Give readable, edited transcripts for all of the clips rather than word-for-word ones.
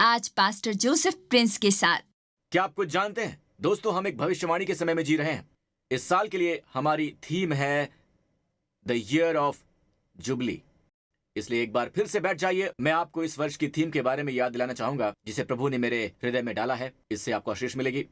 आज pastor Joseph Prince के साथ। क्या आप कुछ जानते हैं दोस्तों, हम एक भविष्यवाणी के समय में जी रहे हैं। इस साल के लिए हमारी थीम है द ईयर ऑफ जुबली। इसलिए एक बार फिर से बैठ जाइए। मैं आपको इस वर्ष की थीम के बारे में याद दिलाना चाहूंगा जिसे प्रभु ने मेरे हृदय में डाला है। इससे आपको आशीष मिलेगी।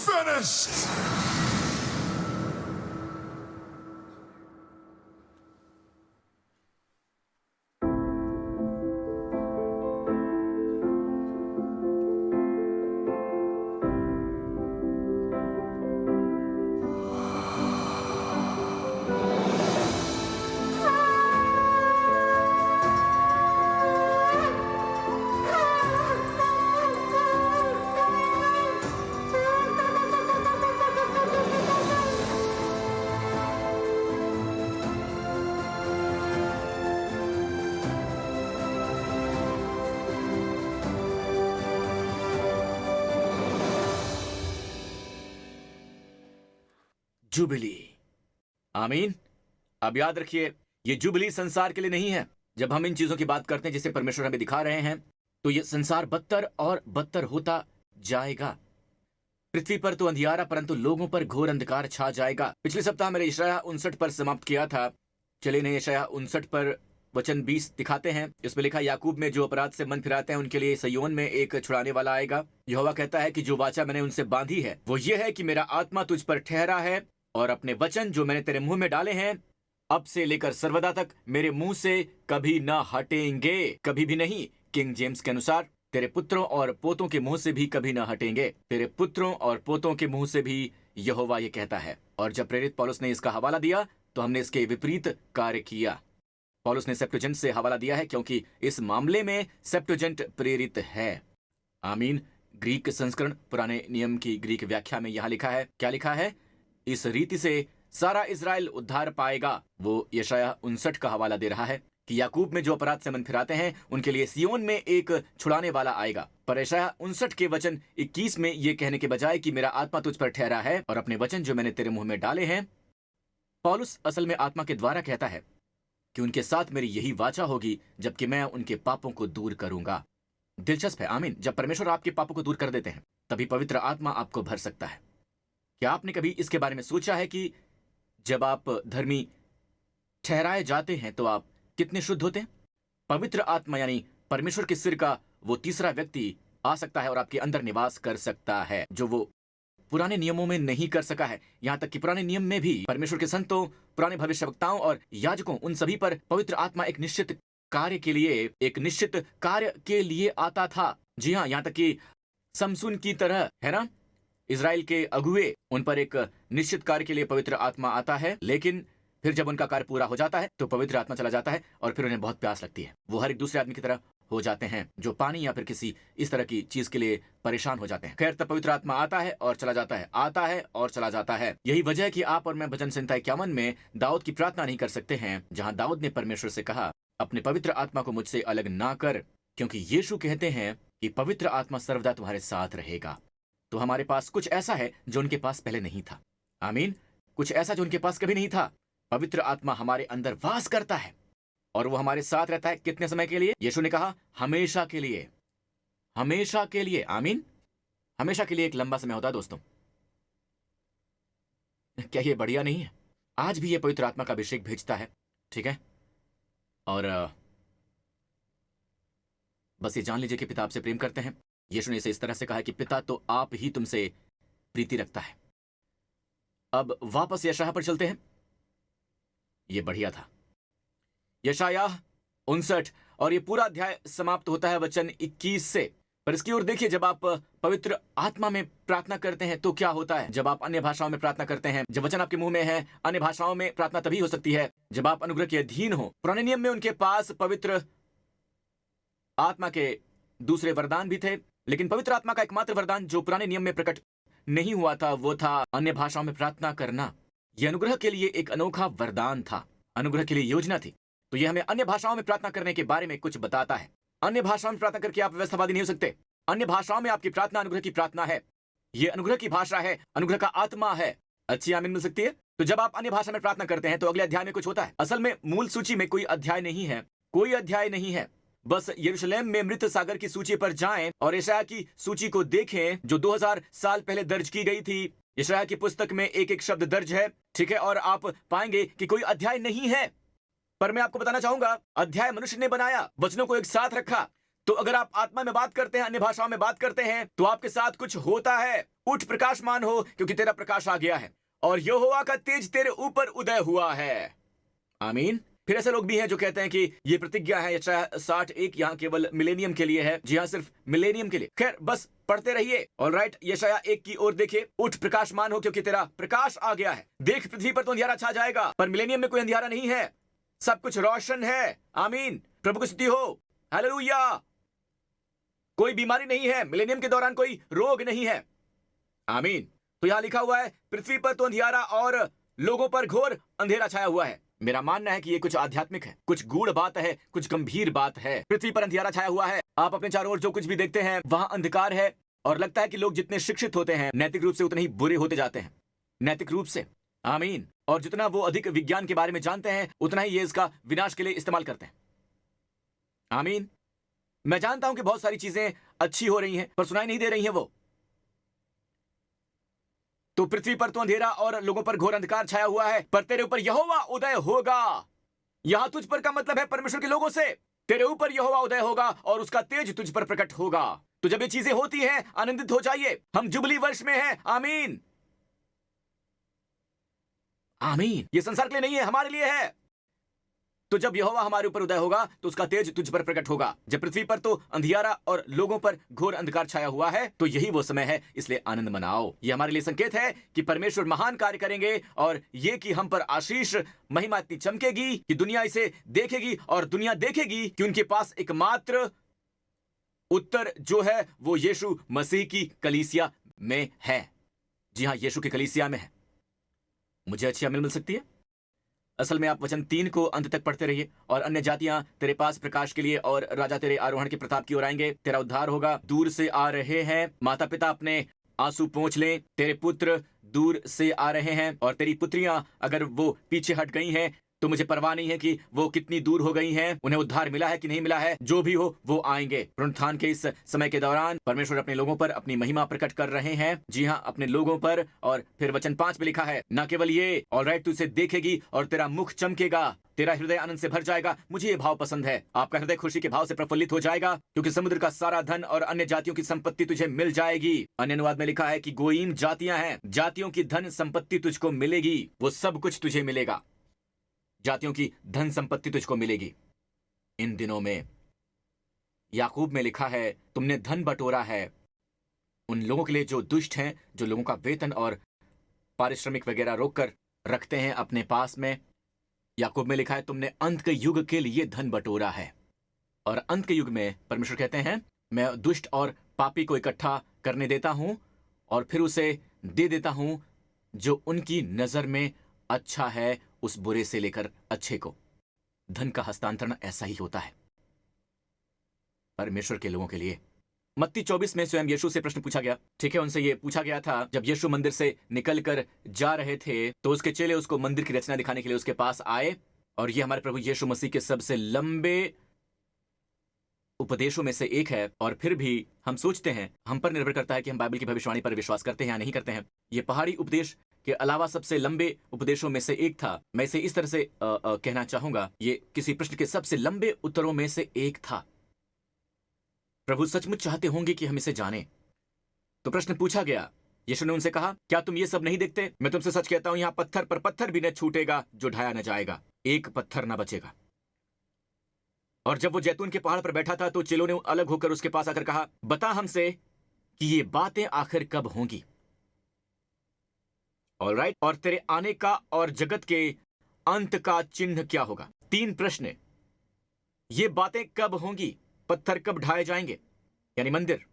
Finished! जुबली। आमीन। अब याद रखिए, ये जुबली संसार के लिए नहीं है। जब हम इन चीजों की बात करते हैं जिसे परमेश्वर हमें दिखा रहे हैं, तो ये संसार बदतर और बदतर होता जाएगा। पृथ्वी पर तो अंधियारा, परंतु लोगों पर घोर अंधकार छा जाएगा। पिछले सप्ताह मैंने यशायाह 59 पर समाप्त किया था। चलिए इन्हें यशायाह 59 पर वचन 20 दिखाते हैं। इसमें लिखा, याकूब में जो अपराध से मन फिराते हैं उनके लिए सयोन में एक छुड़ाने वाला आएगा। यहोवा कहता है कि जो वाचा मैंने उनसे बांधी है वो ये है कि मेरा आत्मा तुझ पर ठहरा है और अपने वचन जो मैंने तेरे मुंह में डाले हैं अब से लेकर सर्वदा तक मेरे मुंह से कभी ना हटेंगे। कभी भी नहीं। किंग जेम्स के अनुसार, तेरे पुत्रों और पोतों के मुंह से भी कभी ना हटेंगे। तेरे पुत्रों और पोतों के मुंह से भी यहोवा ये कहता है। और जब प्रेरित पौलुस ने इसका हवाला दिया तो हमने इसके विपरीत कार्य किया। पौलुस ने सेप्टुजेंट से हवाला दिया है क्योंकि इस मामले में सेप्टुजेंट प्रेरित है। आमीन। ग्रीक संस्करण पुराने नियम की ग्रीक व्याख्या में यहां लिखा है, क्या लिखा है? इस रीति से सारा इज़राइल उद्धार पाएगा। वो यशायाह 59 का हवाला दे रहा है कि याकूब में जो अपराध से मन फिराते हैं उनके लिए सियोन में एक छुड़ाने वाला आएगा। पर यशायाह 59 के वचन 21 में ये कहने के बजाय कि मेरा आत्मा तुझ पर ठहरा है और अपने वचन जो मैंने तेरे मुंह में डाले हैं, पौलुस असल में आत्मा के द्वारा कहता है कि उनके साथ मेरी यही वाचा होगी जबकि मैं उनके पापों को दूर करूंगा। दिलचस्प है। आमीन। जब परमेश्वर आपके पापों को दूर कर देते हैं तभी पवित्र आत्मा आपको भर सकता है। क्या आपने कभी इसके बारे में सोचा है कि जब आप धर्मी ठहराए जाते हैं तो आप कितने शुद्ध होते हैं? पवित्र आत्मा यानी परमेश्वर के सिर का वो तीसरा व्यक्ति आ सकता है और आपके अंदर निवास कर सकता है, जो वो पुराने नियमों में नहीं कर सका है। यहां तक कि पुराने नियम में भी परमेश्वर के संतों, पुराने भविष्यवक्ताओं और याजकों, उन सभी पर पवित्र आत्मा एक निश्चित कार्य के लिए आता था। जी हाँ, यहां तक कि समसून की तरह, है ना, इज़राइल के अगुए, उन पर एक निश्चित कार्य के लिए पवित्र आत्मा आता है। लेकिन फिर जब उनका कार्य पूरा हो जाता है तो पवित्र आत्मा चला जाता है और फिर उन्हें बहुत प्यास लगती है। वो हर एक दूसरे आदमी की तरह हो जाते हैं जो पानी या फिर किसी इस तरह की चीज के लिए परेशान हो जाते हैं। खैर, तब पवित्र आत्मा आता है और चला जाता है, आता है और चला जाता है। यही वजह है कि आप और मैं भजन संहिता 51 में दाऊद की प्रार्थना नहीं कर सकते हैं, जहां दाऊद ने परमेश्वर से कहा, अपने पवित्र आत्मा को मुझसे अलग ना कर, क्योंकि यीशु कहते हैं कि पवित्र आत्मा सर्वदा तुम्हारे साथ रहेगा। तो हमारे पास कुछ ऐसा है जो उनके पास पहले नहीं था। आमीन। कुछ ऐसा जो उनके पास कभी नहीं था। पवित्र आत्मा हमारे अंदर वास करता है और वो हमारे साथ रहता है। कितने समय के लिए? यीशु ने कहा हमेशा के लिए। हमेशा के लिए। आमीन। हमेशा के लिए एक लंबा समय होता है दोस्तों। क्या ये बढ़िया नहीं है? आज भी ये पवित्र आत्मा का अभिषेक भेजता है, ठीक है? और बस ये जान लीजिए कि पिता आपसे प्रेम करते हैं। यीशु ने इसे इस तरह से कहा कि पिता तो आप ही तुमसे प्रीति रखता है। अब वापस यशायाह पर चलते हैं। ये बढ़िया था। यशायाह 59 और ये पूरा अध्याय समाप्त होता है वचन 21 से। पर इसकी ओर देखिए, जब आप पवित्र आत्मा में प्रार्थना करते हैं तो क्या होता है? जब आप अन्य भाषाओं में प्रार्थना करते हैं, जब वचन आपके मुंह में है, अन्य भाषाओं में प्रार्थना तभी हो सकती है जब आप अनुग्रह के अधीन हो। पुराने नियम में उनके पास पवित्र आत्मा के दूसरे वरदान भी थे, लेकिन पवित्र आत्मा का एकमात्र वरदान जो पुराने नियम में प्रकट नहीं हुआ था वो था अन्य भाषाओं में प्रार्थना करना। यह अनुग्रह के लिए एक अनोखा वरदान था, अनुग्रह के लिए योजना थी। तो यह हमें अन्य भाषाओं में प्रार्थना करने के बारे में कुछ बताता है। अन्य भाषाओं में प्रार्थना करके आप व्यवस्थावादी नहीं हो सकते। अन्य भाषाओं में आपकी प्रार्थना अनुग्रह की प्रार्थना है। यह अनुग्रह की भाषा है, अनुग्रह का आत्मा है। अच्छी आमीन मिल सकती है। तो जब आप अन्य भाषा में प्रार्थना करते हैं तो अगले अध्याय में कुछ होता है। असल में मूल सूची में कोई अध्याय नहीं है, कोई अध्याय नहीं है। बस यरूशलेम में मृत सागर की सूची पर जाएं और यशायाह की सूची को देखें जो 2000 साल पहले दर्ज की गई थी। यशायाह की पुस्तक में एक एक शब्द दर्ज है, ठीक है, और आप पाएंगे कि कोई अध्याय नहीं है। पर मैं आपको बताना चाहूंगा, अध्याय मनुष्य ने बनाया, वचनों को एक साथ रखा। तो अगर आप आत्मा में बात करते हैं, अन्य भाषाओं में बात करते हैं, तो आपके साथ कुछ होता है। उठ प्रकाशमान हो, क्योंकि तेरा प्रकाश आ गया है और यहोवा का तेज तेरे ऊपर उदय हुआ है। आमीन। फिर ऐसे लोग भी हैं जो कहते हैं कि ये प्रतिज्ञा है यशायाह 61 यहाँ केवल मिलेनियम के लिए है। जी हाँ, सिर्फ मिलेनियम के लिए। खैर, बस पढ़ते रहिए। ऑलराइट, यशायाह 1 की ओर देखिए। उठ प्रकाशमान हो, क्योंकि तेरा प्रकाश आ गया है। देख, पृथ्वी पर तो अंधियारा छा जाएगा, पर मिलेनियम में कोई अंधियारा नहीं है, सब कुछ रोशन है। आमीन। प्रभु की स्तुति हो। हालेलुया। कोई बीमारी नहीं है, मिलेनियम के दौरान कोई रोग नहीं है। आमीन। तो यहां लिखा हुआ है, पृथ्वी पर तो अंधियारा और लोगों पर घोर अंधेरा छाया हुआ है। मेरा मानना है कि ये कुछ आध्यात्मिक है, कुछ गूढ़ बात है, कुछ गंभीर बात है। पृथ्वी पर अंधियारा छाया हुआ है। आप अपने चारों ओर जो कुछ भी देखते हैं वहां अंधकार है, और लगता है कि लोग जितने शिक्षित होते हैं नैतिक रूप से उतने ही बुरे होते जाते हैं, नैतिक रूप से। आमीन। और जितना वो अधिक विज्ञान के बारे में जानते हैं उतना ही ये इसका विनाश के लिए इस्तेमाल करते हैं। आमीन। मैं जानता हूं कि बहुत सारी चीजें अच्छी हो रही हैं, पर सुनाई नहीं दे रही हैं वो। तो पृथ्वी पर तो अंधेरा और लोगों पर घोर अंधकार छाया हुआ है, पर तेरे ऊपर यहोवा उदय होगा। यहां तुझ पर का मतलब है परमेश्वर के लोगों से। तेरे ऊपर यहोवा उदय होगा और उसका तेज तुझ पर प्रकट होगा। तो जब ये चीजें होती हैं, आनंदित हो जाइए। हम जुबली वर्ष में हैं। आमीन। आमीन। ये संसार के लिए नहीं है, हमारे लिए है। तो जब यहोवा हमारे ऊपर उदय होगा तो उसका तेज तुझ पर प्रकट होगा। जब पृथ्वी पर तो अंधियारा और लोगों पर घोर अंधकार छाया हुआ है, तो यही वो समय है, इसलिए आनंद मनाओ। ये हमारे लिए संकेत है कि परमेश्वर महान कार्य करेंगे, और ये कि हम पर आशीष महिमा इतनी चमकेगी कि दुनिया इसे देखेगी, और दुनिया देखेगी कि उनके पास एकमात्र उत्तर जो है वो यीशु मसीह की कलीसिया में है। जी हाँ, यीशु की कलीसिया में है। मुझे अच्छी मिल सकती है। असल में आप वचन 3 को अंत तक पढ़ते रहिए। और अन्य जातियां तेरे पास प्रकाश के लिए और राजा तेरे आरोहण के प्रताप की ओर आएंगे। तेरा उद्धार होगा। दूर से आ रहे हैं, माता पिता अपने आंसू पोंछ लें। तेरे पुत्र दूर से आ रहे हैं, और तेरी पुत्रियां अगर वो पीछे हट गई हैं तो मुझे परवाह नहीं है कि वो कितनी दूर हो गई हैं। उन्हें उद्धार मिला है कि नहीं मिला है, जो भी हो वो आएंगे। पुनरुत्थान के इस समय के दौरान परमेश्वर अपने लोगों पर अपनी महिमा प्रकट कर रहे हैं। जी हाँ, अपने लोगों पर। और फिर वचन 5 में लिखा है, न केवल ये, ऑलराइट, तू इसे देखेगी और तेरा मुख चमकेगा, तेरा हृदय आनंद से भर जाएगा। मुझे ये भाव पसंद है। आपका हृदय खुशी के भाव से प्रफुल्लित हो जाएगा, क्योंकि समुद्र का सारा धन और अन्य जातियों की संपत्ति तुझे मिल जाएगी। अन्य अनुवाद में लिखा है कि गोइम जातियां हैं, जातियों की धन संपत्ति तुझको मिलेगी। वो सब कुछ तुझे मिलेगा, जातियों की धन संपत्ति तुझको मिलेगी। इन दिनों में याकूब में लिखा है, तुमने धन बटोरा है उन लोगों के लिए जो दुष्ट हैं, जो लोगों का वेतन और पारिश्रमिक वगैरह रोक कर रखते हैं अपने पास में। याकूब में लिखा है, तुमने अंत के युग के लिए धन बटोरा है। और अंत के युग में परमेश्वर कहते हैं, मैं दुष्ट और पापी को इकट्ठा करने देता हूं और फिर उसे दे देता हूं जो उनकी नजर में अच्छा है, उस बुरे से लेकर अच्छे को। धन का हस्तांतरण ऐसा ही होता है परमेश्वर के लोगों के लिए। मत्ती 24 में स्वयं यीशु से प्रश्न पूछा गया। ठीक है, उनसे ये पूछा गया था, जब यीशु मंदिर से निकलकर जा रहे थे तो उसके चेले उसको मंदिर की रचना दिखाने के लिए उसके पास आए। और ये हमारे प्रभु यीशु मसीह के सबसे लंबे उपदेशों में से एक है। और फिर भी हम सोचते हैं, हम पर निर्भर करता है कि हम बाइबल की भविष्यवाणी पर विश्वास करते हैं या नहीं करते हैं। ये पहाड़ी उपदेश के अलावा सबसे लंबे उपदेशों में से एक था। मैं इसे इस तरह से कहना चाहूंगा, ये किसी प्रश्न के सबसे लंबे उत्तरों में से एक था। प्रभु सचमुच चाहते होंगे कि हम इसे जानें। तो प्रश्न पूछा गया, यीशु ने उनसे कहा, क्या तुम ये सब नहीं देखते? मैं तुमसे सच कहता हूं, यहां पत्थर पर पत्थर भी न छूटेगा जो ढाया न जाएगा, एक पत्थर न बचेगा। और जब वो जैतून के पहाड़ पर बैठा था तो चेलों ने अलग होकर उसके पास आकर कहा, बता हमसे कि ये बातें आखिर कब होंगी। ऑलराइट, और तेरे आने का और जगत के अंत का चिन्ह क्या होगा? 3 प्रश्न। ये बातें कब होंगी? पत्थर कब ढाए जाएंगे? यानी मंदिर।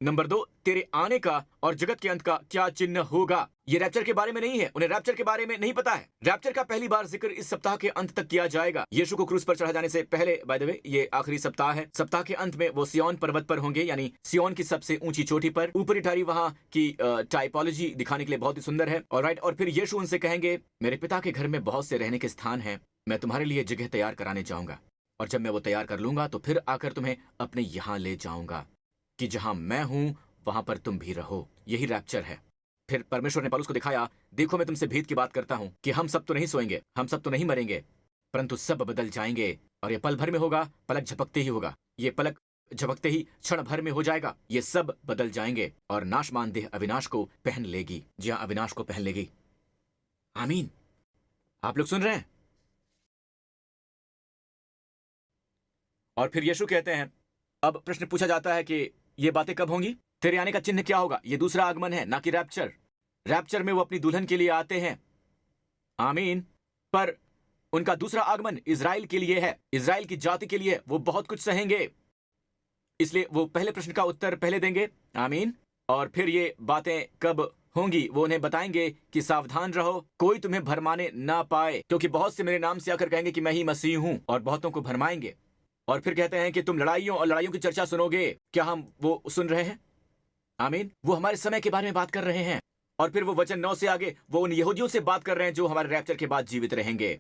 नंबर 2, तेरे आने का और जगत के अंत का क्या चिन्ह होगा। ये रैप्चर के बारे में नहीं है, उन्हें रैप्चर के बारे में नहीं पता है। रैप्चर का पहली बार जिक्र इस सप्ताह के अंत तक किया जाएगा। यीशु को क्रूस पर चढ़ा जाने से पहले, बाय द वे, ये आखिरी सप्ताह है। सप्ताह के अंत में वो सिय्योन पर्वत पर होंगे, यानी सिय्योन की सबसे ऊंची चोटी पर। ऊपरी टारी वहां की टाइपोलॉजी दिखाने के लिए बहुत ही सुंदर है। ऑलराइट, और फिर यीशु उनसे कहेंगे, मेरे पिता के घर में बहुत से रहने के स्थान हैं, मैं तुम्हारे लिए जगह तैयार कराने जाऊंगा, और जब मैं वो तैयार कर लूंगा तो फिर आकर तुम्हें अपने यहां ले जाऊंगा, कि जहां मैं हूं वहां पर तुम भी रहो। यही रैप्चर है। फिर परमेश्वर ने पौलुस को दिखाया, देखो मैं तुमसे भेद की बात करता हूं कि हम सब तो नहीं सोएंगे, हम सब तो नहीं मरेंगे, परंतु सब बदल जाएंगे। और ये पल भर में होगा, पलक झपकते ही होगा। ये पलक झपकते ही क्षण भर में हो जाएगा। ये सब बदल जाएंगे और नाशमान देह अविनाश को पहन लेगी। जी हाँ, अविनाश को पहन लेगी। आमीन। आप लोग सुन रहे हैं? और फिर यीशु कहते हैं, अब प्रश्न पूछा जाता है कि ये बातें कब होंगी? तेरे आने का चिन्ह क्या होगा? ये दूसरा आगमन है, ना कि रैप्चर। रैप्चर में वो अपनी दुल्हन के लिए आते हैं, आमीन, पर उनका दूसरा आगमन इजराइल के लिए है, इजराइल की जाति के लिए। वो बहुत कुछ सहेंगे, इसलिए वो पहले प्रश्न का उत्तर पहले देंगे, आमीन। और फिर ये बातें कब होंगी वो उन्हें बताएंगे कि सावधान रहो, कोई तुम्हें भरमाने ना पाए, क्योंकि बहुत से मेरे नाम से आकर कहेंगे कि मैं ही मसीह हूं, और बहुतों को भरमाएंगे। और फिर कहते हैं कि तुम लड़ाइयों और लड़ाइयों की चर्चा सुनोगे। क्या हम वो सुन रहे हैं? आमीन। वो हमारे समय के बारे में बात कर रहे हैं। और फिर वो वचन 9 से आगे वो उन यहूदियों से बात कर रहे हैं जो हमारे रैप्चर के बाद जीवित रहेंगे।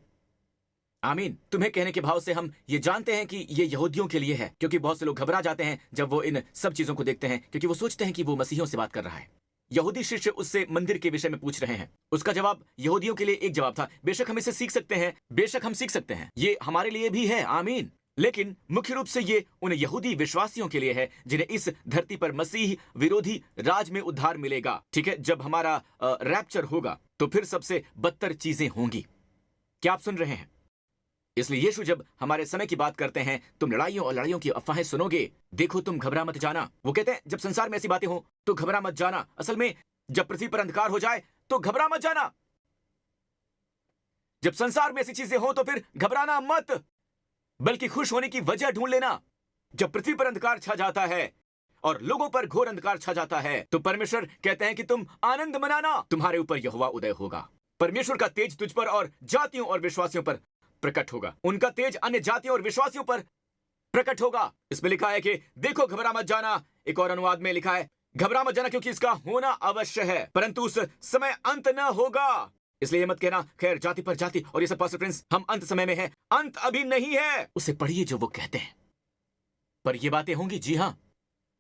आमीन। तुम्हें कहने के भाव से हम ये जानते हैं कि ये यहूदियों के लिए है, क्योंकि बहुत से लोग घबरा जाते हैं जब वो इन सब चीजों को देखते हैं, क्योंकि वो सोचते हैं कि वो मसीहियों से बात कर रहा है। यहूदी शिष्य उससे मंदिर के विषय में पूछ रहे हैं। उसका जवाब यहूदियों के लिए एक जवाब था, बेशक हम इसे सीख सकते हैं, बेशक हम सीख सकते हैं, ये हमारे लिए भी है, आमीन। लेकिन मुख्य रूप से ये उन यहूदी विश्वासियों के लिए है जिन्हें इस धरती पर मसीह विरोधी राज में उद्धार मिलेगा। ठीक है, जब हमारा रैप्चर होगा तो फिर सबसे बदतर चीजें होंगी। क्या आप सुन रहे हैं? इसलिए यीशु जब हमारे समय की बात करते हैं, तुम लड़ाइयों और लड़ाइयों की अफवाहें सुनोगे, देखो तुम घबरा मत जाना। वो कहते हैं जब संसार में ऐसी बातें हो तो घबरा मत जाना। असल में जब पृथ्वी पर अंधकार हो जाए तो घबरा मत जाना। जब संसार में ऐसी चीजें हो तो फिर घबराना मत, बल्कि खुश होने की वजह ढूंढ लेना। जब पृथ्वी पर अंधकार छा जाता है और लोगों पर घोर अंधकार छा जाता है तो परमेश्वर कहते हैं कि तुम आनंद मनाना, तुम्हारे ऊपर यहोवा उदय होगा। परमेश्वर का तेज तुझ पर और जातियों और विश्वासियों पर प्रकट होगा। उनका तेज अन्य जातियों और विश्वासियों पर प्रकट होगा। इसमें लिखा है कि देखो घबरा मत जाना। एक और अनुवाद में लिखा है घबरा मत जाना, क्योंकि इसका होना अवश्य है, परंतु उस समय अंत न होगा। इसलिए मत कहना खैर जाति पर जाति और ये सब, पास्टर प्रिंस हम अंत समय में हैं। अंत अभी नहीं है, उसे पढ़िए जो वो कहते हैं। पर ये बातें होंगी, जी हां।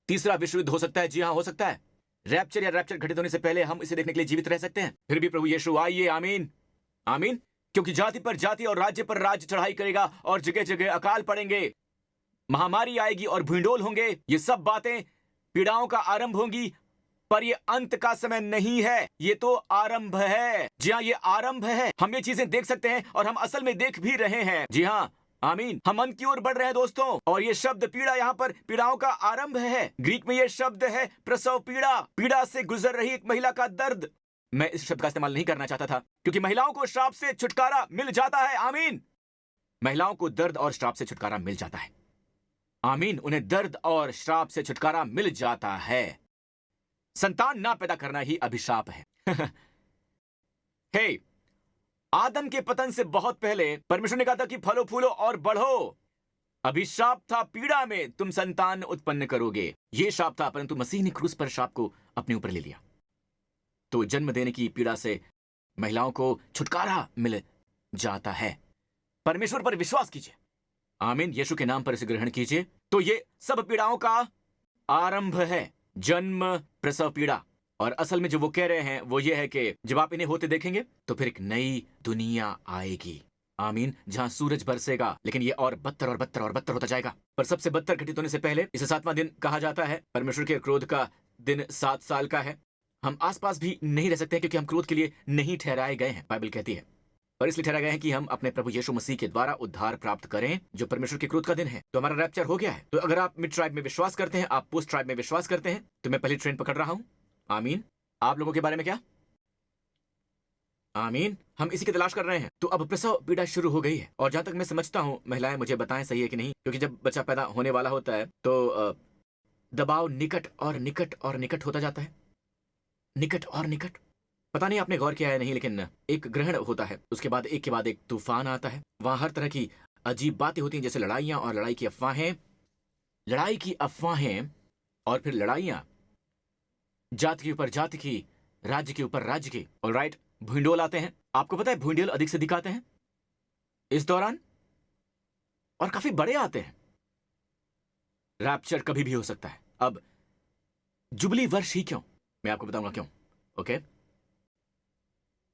तीसरा विश्व युद्ध हो सकता है, जी हां हो सकता है। रैप्चर या रैप्चर घटित होने से पहले हम इसे देखने के लिए जीवित रह सकते हैं। फिर भी प्रभु यीशु आइए, आमीन आमीन। क्योंकि जाति पर जाति और राज्य पर राज्य चढ़ाई करेगा और जगह जगह अकाल पड़ेंगे, महामारी आएगी और भूंडोल होंगे। ये सब बातें पीड़ाओं का आरंभ होंगी, पर ये अंत का समय नहीं है, ये तो आरंभ है। जी हाँ, ये आरंभ है। हम ये चीजें देख सकते हैं और हम असल में देख भी रहे हैं। जी हाँ, आमीन। हम अंत की ओर बढ़ रहे हैं दोस्तों। और ये शब्द पीड़ा यहाँ पर पीड़ाओं का आरंभ है। ग्रीक में ये शब्द है प्रसव पीड़ा, पीड़ा से गुजर रही एक महिला का दर्द। मैं इस शब्द का इस्तेमाल नहीं करना चाहता था क्योंकि महिलाओं को श्राप से छुटकारा मिल जाता है, आमीन। महिलाओं को दर्द और श्राप से छुटकारा मिल जाता है, आमीन। उन्हें दर्द और श्राप से छुटकारा मिल जाता है। संतान ना पैदा करना ही अभिशाप है। हे, आदम के पतन से बहुत पहले परमेश्वर ने कहा था कि फलो फूलो और बढ़ो। अभिशाप था पीड़ा में तुम संतान उत्पन्न करोगे, यह शाप था। परंतु मसीह ने क्रूस पर शाप को अपने ऊपर ले लिया, तो जन्म देने की पीड़ा से महिलाओं को छुटकारा मिल जाता है। परमेश्वर पर विश्वास कीजिए, आमीन। यीशु के नाम पर इसे ग्रहण कीजिए। तो ये सब पीड़ाओं का आरंभ है, जन्म प्रसव पीड़ा। और असल में जो वो कह रहे हैं वो ये है कि जब आप इन्हें होते देखेंगे तो फिर एक नई दुनिया आएगी, आमीन, जहां सूरज बरसेगा। लेकिन ये और बदतर और बदतर और बदतर होता जाएगा। पर सबसे बदतर घटित होने से पहले इसे 7वां दिन कहा जाता है। परमेश्वर के क्रोध का दिन 7 साल का है। हम आसपास भी नहीं रह सकते क्योंकि हम क्रोध के लिए नहीं ठहराए गए हैं, बाइबल कहती है। पर इसलिए ठहराए गए हैं कि हम अपने प्रभु यीशु मसीह के द्वारा उद्धार प्राप्त करें, जो परमेश्वर के क्रोध का दिन है। तो हमारा रैप्चर हो गया है। तो अगर आप मिड ट्राइब में विश्वास करते हैं, आप पोस्ट ट्राइब में विश्वास करते हैं, तो मैं पहली ट्रेन पकड़ रहा हूं, आमीन। आप लोगों के बारे में क्या, आमीन। हम इसी की तलाश कर रहे हैं। तो अब प्रसव पीड़ा शुरू हो गई है। और जहां तक मैं समझता हूं, महिलाएं मुझे बताएं सही है कि नहीं, क्योंकि जब बच्चा पैदा होने वाला होता है तो दबाव निकट और निकट और निकट होता जाता है, निकट और निकट। पता नहीं आपने गौर किया है नहीं, लेकिन एक ग्रहण होता है, उसके बाद एक तूफान आता है। वहां हर तरह की अजीब बातें होती हैं, जैसे लड़ाइयां और लड़ाई की अफवाहें, लड़ाई की अफवाहें और फिर लड़ाइयां, जाति के ऊपर जाति की, राज्य के ऊपर राज्य की। ऑलराइट, भूंडोल आते हैं। आपको पता है भूंडोल अधिक से अधिक आते हैं इस दौरान, और काफी बड़े आते हैं। रैप्चर कभी भी हो सकता है। अब जुबली वर्ष ही क्यों, मैं आपको बताऊंगा क्यों। ओके,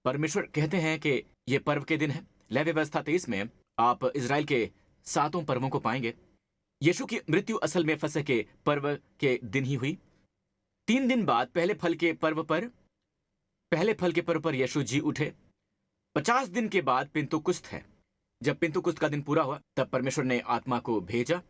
परमेश्वर कहते हैं कि यह पर्व के दिन है। लेवी व्यवस्था 23 में आप इजराइल के 7 पर्वों को पाएंगे। यीशु की मृत्यु असल में फसह के पर्व के दिन ही हुई। 3 दिन बाद पहले फल के पर्व पर यीशु जी उठे। 50 दिन के बाद पिंतुकुस्त है। जब पिंतुकुस्त का दिन पूरा हुआ तब परमेश्वर ने आत्मा को भेजा,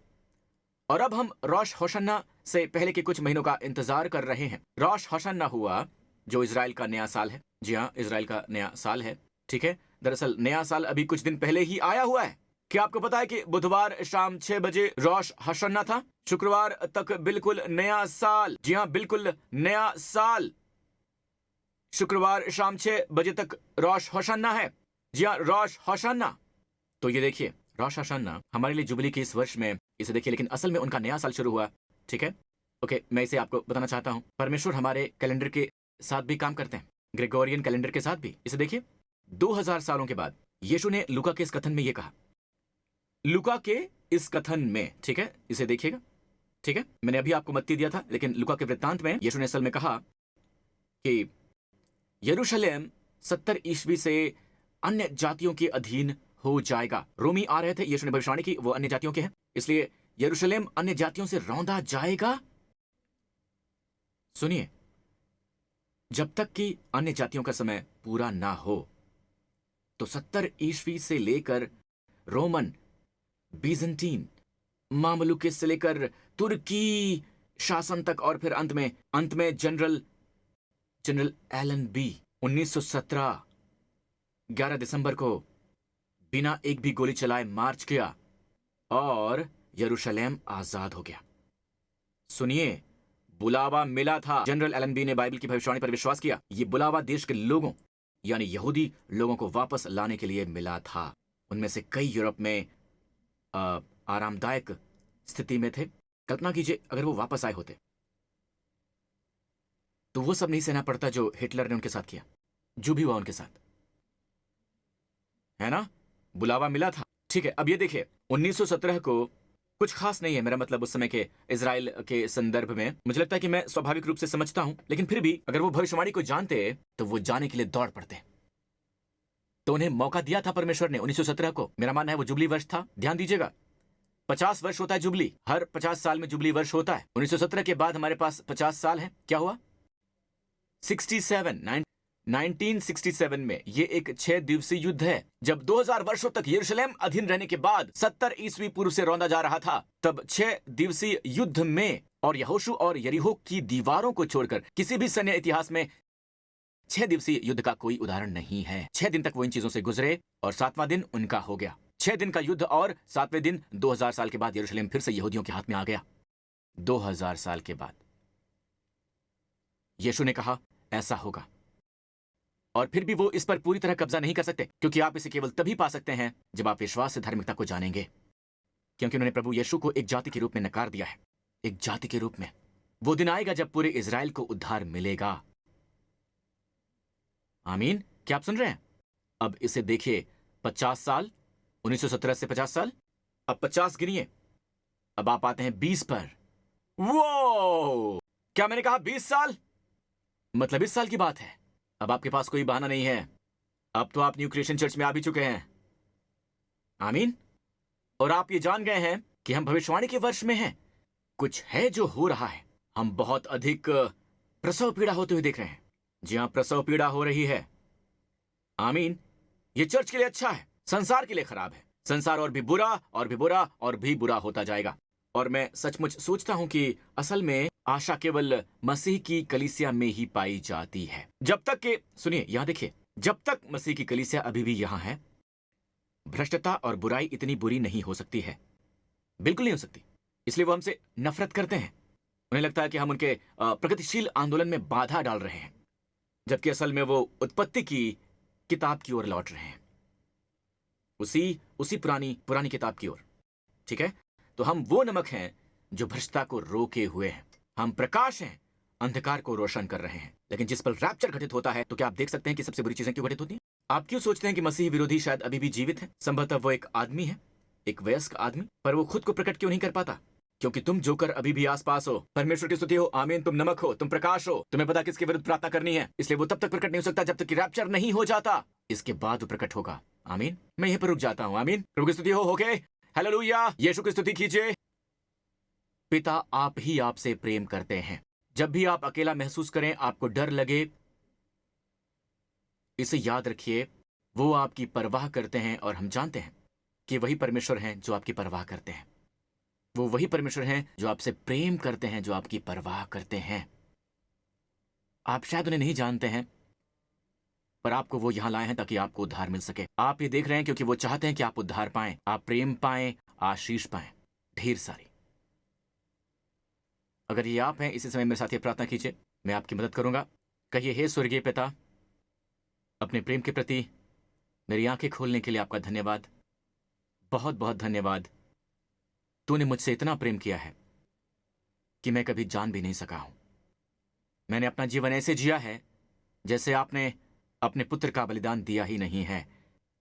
और अब हम रोश होशन्ना से पहले के कुछ महीनों का इंतजार कर रहे हैं। रोश होशन्ना हुआ जो इजराइल का नया साल है। जी हाँ, इजराइल का नया साल है, ठीक है। दरअसल नया साल अभी कुछ दिन पहले ही आया हुआ है। क्या आपको पता है कि बुधवार शाम 6 बजे रोश होशन्ना था? शुक्रवार तक बिल्कुल नया साल। जी हाँ, बिल्कुल नया साल। शुक्रवार शाम 6 बजे तक रोश होशन्ना है। जी हाँ, रोश होशन्ना। तो ये देखिए, रोश होशन्ना हमारे लिए जुबली के इस वर्ष में इसे देखिए, लेकिन असल में उनका नया साल शुरू हुआ, ठीक है। ओके, मैं इसे आपको बताना चाहता हूं। परमेश्वर हमारे कैलेंडर के साथ भी काम करते हैं, ग्रेगोरियन कैलेंडर के साथ भी। इसे देखिए, 2000 सालों के बाद यीशु ने लूका के इस कथन में ये कहा, लूका के इस कथन में, ठीक है, इसे देखिएगा, ठीक है। मैंने अभी आपको मत्ती दिया था, लेकिन लूका के वृत्तांत में यीशु ने असल में कहा कि यरूशलेम 70 ईस्वी से अन्य जातियों के अधीन हो जाएगा। रोमी आ रहे थे, यीशु ने भविष्यवाणी की, वो अन्य जातियों के हैं, इसलिए यरूशलेम अन्य जातियों से रौंदा जाएगा। सुनिए, जब तक कि अन्य जातियों का समय पूरा ना हो, तो 70 ईस्वी से लेकर रोमन, बीजेंटीन, मामलुकिस से लेकर तुर्की शासन तक, और फिर अंत में जनरल एलन बी 1917 11 दिसंबर को बिना एक भी गोली चलाए मार्च किया और यरूशलेम आजाद हो गया। सुनिए, बुलावा मिला था। जनरल एलन बी ने बाइबल की भविष्यवाणी पर विश्वास किया। ये बुलावा देश के लोगों यानी यहूदी लोगों को वापस लाने के लिए मिला था। उनमें से कई यूरोप में आरामदायक स्थिति में थे। कल्पना कीजिए अगर वो वापस आए होते तो वो सब नहीं सहना पड़ता जो हिटलर ने उनके साथ किया, जो भी हुआ उनके साथ, है ना। बुलावा मिला था, ठीक है। अब ये देखिए, 1917 को कुछ खास नहीं है, मेरा मतलब उस समय के इजराइल के संदर्भ में मुझे लगता है कि मैं स्वाभाविक रूप से समझता हूं, लेकिन फिर भी अगर वो भविष्यवाणी को जानते तो वो जाने के लिए दौड़ पड़ते। तो उन्हें मौका दिया था परमेश्वर ने 1917 को। मेरा मानना है वो जुबली वर्ष था। ध्यान दीजिएगा, 50 वर्ष होता है जुबली, हर 50 साल में जुबली वर्ष होता है। 1917 के बाद हमारे पास 50 साल है। क्या हुआ? 1967 में ये एक 6 दिवसीय युद्ध है। जब 2000 वर्षों तक यरूशलेम अधीन रहने के बाद 70 ईस्वी पूर्व से रौंदा जा रहा था, तब 6 दिवसीय युद्ध में, और यहोशू और यरीहो की दीवारों को छोड़कर किसी भी सैन्य इतिहास में 6 दिवसीय युद्ध का कोई उदाहरण नहीं है। 6 दिन तक वो इन चीजों से गुजरे और 7वां दिन उनका हो गया। 6 दिन का युद्ध और 7वें दिन 2000 साल के बाद यरूशलेम फिर से यहूदियों के हाथ में आ गया। 2000 साल के बाद यीशु ने कहा ऐसा होगा, और फिर भी वो इस पर पूरी तरह कब्जा नहीं कर सकते, क्योंकि आप इसे केवल तभी पा सकते हैं जब आप विश्वास से धार्मिकता को जानेंगे, क्योंकि उन्होंने प्रभु यीशु को एक जाति के रूप में नकार दिया है। एक जाति के रूप में वो दिन आएगा जब पूरे इजराइल को उद्धार मिलेगा। आमीन। क्या आप सुन रहे हैं? अब इसे देखिए, 50 साल, 1917 से 50 साल, अब 50 गिनिए। अब आप आते हैं 20 पर। वो क्या मैंने कहा 20 साल? मतलब इस साल की बात है। अब आपके पास कोई बहाना नहीं है। अब तो आप न्यू क्रिएशन चर्च में आ भी चुके हैं। आमीन। और आप ये जान गए हैं कि हम भविष्यवाणी के वर्ष में हैं। कुछ है जो हो रहा है। हम बहुत अधिक प्रसव पीड़ा होते हुए देख रहे हैं। जी हां, प्रसव पीड़ा हो रही है। आमीन। ये चर्च के लिए अच्छा है, संसार के लिए खराब है। संसार और भी बुरा और भी बुरा और भी बुरा होता जाएगा। और मैं सचमुच सोचता हूं कि असल में आशा केवल मसीह की कलीसिया में ही पाई जाती है। जब तक कि, सुनिए यहां देखिए, जब तक मसीह की कलीसिया अभी भी यहां है, भ्रष्टता और बुराई इतनी बुरी नहीं हो सकती है। बिल्कुल नहीं हो सकती। इसलिए वो हमसे नफरत करते हैं। उन्हें लगता है कि हम उनके प्रगतिशील आंदोलन में बाधा डाल रहे हैं, जबकि असल में वो उत्पत्ति की किताब की ओर लौट रहे हैं, उसी पुरानी पुरानी किताब की ओर। ठीक है, तो हम वो नमक हैं जो भ्रष्टता को रोके हुए हैं। हम प्रकाश हैं, अंधकार को रोशन कर रहे हैं। लेकिन जिस पल रैप्चर घटित होता है, तो क्या आप देख सकते हैं कि सबसे बुरी चीजें क्यों घटित होती हैं? आप क्यों सोचते हैं कि मसीह विरोधी शायद अभी भी जीवित है? संभवतः वो एक आदमी है, एक वयस्क आदमी, पर वो खुद को प्रकट क्यों नहीं कर पाता? क्योंकि तुम जोकर अभी भी आसपास हो। परमेश्वर की स्तुति हो, आमीन। तुम नमक हो, तुम प्रकाश हो, तुम्हें पता किसके विरुद्ध प्रार्थना करनी है, इसलिए वो तब तक प्रकट नहीं हो सकता जब तक कि रैप्चर नहीं हो जाता। इसके बाद वो प्रकट होगा। आमीन। मैं यहीं पर रुक जाता हूं। आमीन। प्रभु की स्तुति हो। Okay, hallelujah. यीशु की स्तुति कीजिए। पिता आप ही आपसे प्रेम करते हैं। जब भी आप अकेला महसूस करें, आपको डर लगे, इसे याद रखिए, वो आपकी परवाह करते हैं और हम जानते हैं कि वही परमेश्वर हैं जो आपकी परवाह करते हैं। वो वही परमेश्वर हैं जो आपसे प्रेम करते हैं, जो आपकी परवाह करते हैं। आप शायद उन्हें नहीं जानते हैं, पर आपको वो यहां लाए हैं ताकि आपको उद्धार मिल सके। आप ये देख रहे हैं क्योंकि वो चाहते हैं कि आप उद्धार पाएं, आप प्रेम पाएं, आशीष पाएं, ढेर सारी। अगर ये आप हैं, इसी समय मेरे साथ ये प्रार्थना कीजिए, मैं आपकी मदद करूंगा। कहिए, हे स्वर्गीय पिता, अपने प्रेम के प्रति मेरी आंखें खोलने के लिए आपका धन्यवाद। बहुत बहुत धन्यवाद। तूने मुझसे इतना प्रेम किया है कि मैं कभी जान भी नहीं सका हूं। मैंने अपना जीवन ऐसे जिया है जैसे आपने अपने पुत्र का बलिदान दिया ही नहीं है।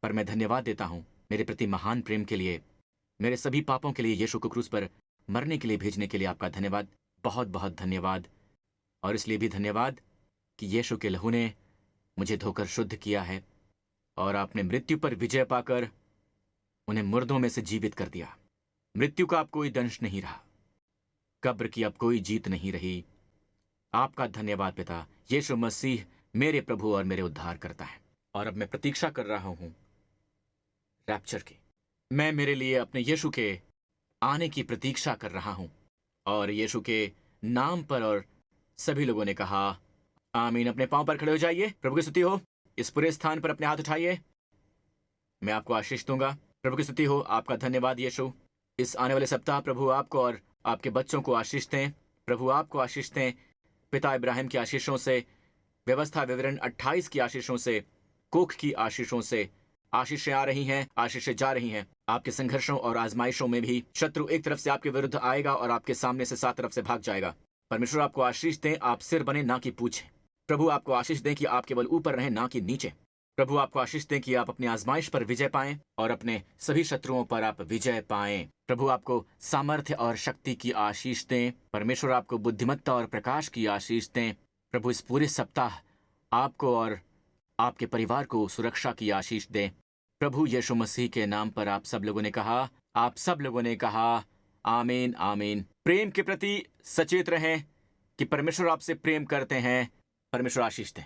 पर मैं धन्यवाद देता हूं मेरे प्रति महान प्रेम के लिए, मेरे सभी पापों के लिए यीशु को क्रूस पर मरने के लिए भेजने के लिए आपका धन्यवाद। बहुत बहुत धन्यवाद। और इसलिए भी धन्यवाद कि यीशु के लहू ने मुझे धोकर शुद्ध किया है और आपने मृत्यु पर विजय पाकर उन्हें मुर्दों में से जीवित कर दिया। मृत्यु का अब कोई दंश नहीं रहा, कब्र की अब कोई जीत नहीं रही। आपका धन्यवाद पिता। यीशु मसीह मेरे प्रभु और मेरे उद्धार करता है। और अब मैं प्रतीक्षा कर रहा हूं रैप्चर की। मैं मेरे लिए अपने यीशु के आने की प्रतीक्षा कर रहा हूं। और यीशु के नाम पर और सभी लोगों ने कहा आमीन। अपने पांव पर खड़े हो जाइए। प्रभु की स्तुति हो। इस पूरे स्थान पर अपने हाथ उठाइए, मैं आपको आशीष दूंगा। प्रभु की स्तुति हो। आपका धन्यवाद यीशु। इस आने वाले सप्ताह प्रभु आपको और आपके बच्चों को आशीष दें। प्रभु आपको आशीष दें। पिता इब्राहिम की आशीषों से, व्यवस्था विवरण 28 की आशीषों से, कोख की आशीषों से आशीषें आ रही हैं, आशीषें जा रही हैं। आपके संघर्षों और आजमाइशों में भी शत्रु एक तरफ से आपके विरुद्ध आएगा और आपके सामने से 7 तरफ से भाग जाएगा। परमेश्वर आपको आशीष दें। आप सिर बने, ना कि पूछें। प्रभु आपको आशीष दें कि आप केवल ऊपर रहें, ना कि नीचे। प्रभु आपको आशीष दें कि आप अपनी आजमाइश पर विजय पाएं और अपने सभी शत्रुओं पर आप विजय पाएं। प्रभु आपको सामर्थ्य और शक्ति की आशीष दें। परमेश्वर आपको बुद्धिमत्ता और प्रकाश की आशीष दें। प्रभु इस पूरे सप्ताह आपको और आपके परिवार को सुरक्षा की आशीष दें। प्रभु यीशु मसीह के नाम पर आप सब लोगों ने कहा आमीन आमीन। प्रेम के प्रति सचेत रहें कि परमेश्वर आपसे प्रेम करते हैं। परमेश्वर आशीष दें।